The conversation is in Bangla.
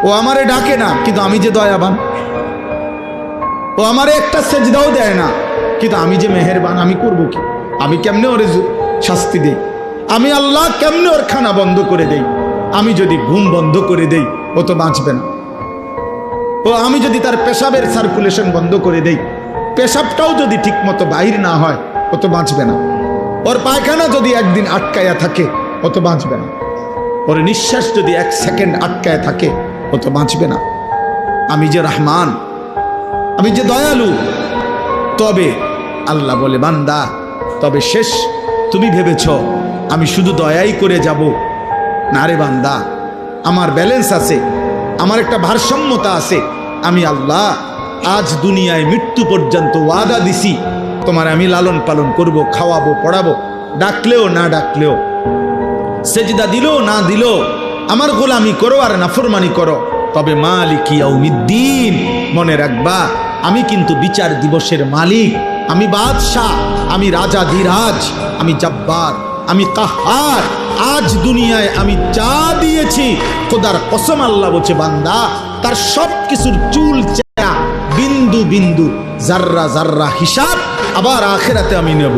ও আমারে ডাকে না, কিন্তু আমি যে দয়াবান। ও আমারে একটা সেজদাও দেয় না, কিন্তু আমি যে মেহেরবান। আমি করব কি? আমি কেমনে ওরে শাস্তি দেই? আমি আল্লাহ কেমনে ওর খানা বন্ধ করে দেই? আমি যদি ঘুম বন্ধ করে দেই, ও তো বাঁচবে না। ও আমি যদি তার পেশাবের সার্কুলেশন বন্ধ করে দেই, পেশাবটাও যদি ঠিক মতো বাহির না হয়, ও তো বাঁচবে না। ওর পায়খানা যদি একদিন আটকায়া থাকে, ও তো বাঁচবে না। ওর নিঃশ্বাস যদি 1 সেকেন্ড আটকায় থাকে, ও তো বাঁচবে না। আমি যে রহমান, আমি যে দয়ালু। তবে আল্লাহ বলে, বান্দা তবে শেষ তুমি ভেবেছ আমি শুধু দয়াই করে যাব? না রে বান্দা, আমার ব্যালেন্স আছে, আমার একটা ভারসাম্যতা আছে। আমি আল্লাহ আজ দুনিয়ায় মৃত্যু পর্যন্ত ওয়াদা দিছি, তোমার আমি লালন পালন করব, খাওয়াবো, পড়াবো, ডাকলেও না ডাকলেও, সেজদা দিলেও না দিলেও আমার গোলামি করো আর নাফরমানি করো। তবে মালিক ইয়াউমিদ্দিন, মনে রাখবা আমি কিন্তু বিচার দিবসের মালিক, আমি বাদশাহ, আমি রাজা ধীরাজ, আমি জব্বার, আমি কাহার। আজ দুনিয়ায় আমি যা দিয়েছি, খোদার কসম আল্লাহ বলছে, বান্দা তার সব কিছুর চুল চেরা, বিন্দু বিন্দু, জাররা জাররা হিসাব আবার আখিরাতে আমি নেব।